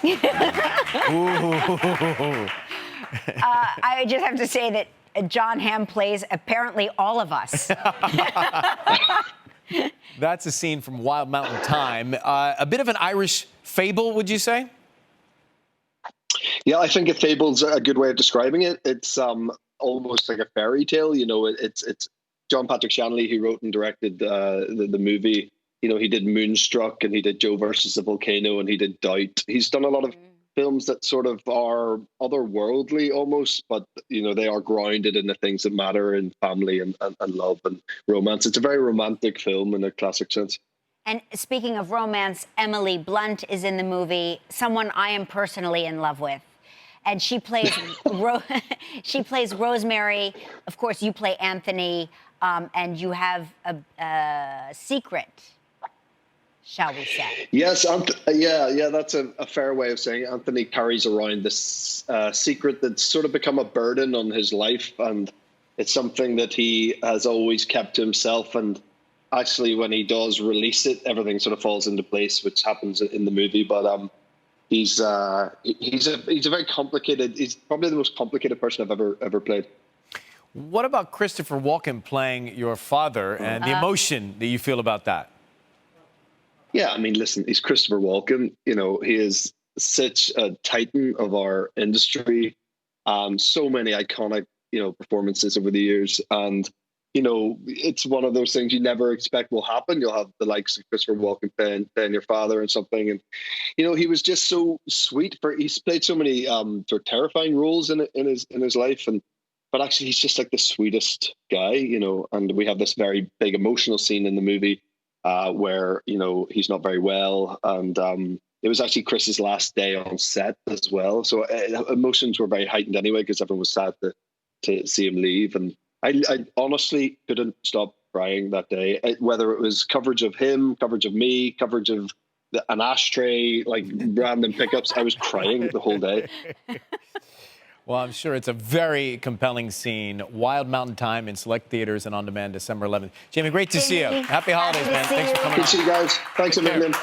Ooh. I just have to say that John Hamm plays apparently all of us. That's a scene from Wild Mountain Thyme. A bit of an Irish fable, would you say? Yeah, I think a fable's a good way of describing it. It's almost like a fairy tale. You know, it's John Patrick Shanley who wrote and directed the movie. You know, he did Moonstruck and he did Joe versus the Volcano and he did Doubt. He's done a lot of films that sort of are otherworldly almost, but you know, they are grounded in the things that matter in family and love and romance. It's a very romantic film in a classic sense. And speaking of romance, Emily Blunt is in the movie, someone I am personally in love with. And she plays she plays Rosemary. Of course, you play Anthony, and you have a secret, shall we say? Yes, yeah, that's a fair way of saying it. Anthony carries around this secret that's sort of become a burden on his life, and it's something that he has always kept to himself. And actually, when he does release it, everything sort of falls into place, which happens in the movie. But he's a very complicated. He's probably the most complicated person I've ever played. What about Christopher Walken playing your father and the emotion that you feel about that? Yeah, I mean, listen, he's Christopher Walken. You know, he is such a titan of our industry. So many iconic, performances over the years. And, it's one of those things you never expect will happen. You'll have the likes of Christopher Walken playing your father and something. And, he was just so sweet. He's played so many sort of terrifying roles in his life. But actually, he's just like the sweetest guy, and we have this very big emotional scene in the movie where, he's not very well. And it was actually Chris's last day on set as well. So emotions were very heightened anyway, because everyone was sad to see him leave. And I honestly couldn't stop crying that day, whether it was coverage of him, coverage of me, coverage of an ashtray, like random pickups. I was crying the whole day. Well, I'm sure it's a very compelling scene. Wild Mountain Thyme in select theaters and on demand December 11th. Jamie, great to see you. Happy holidays, man. Thanks for coming on. Good to see you guys. Thanks a million.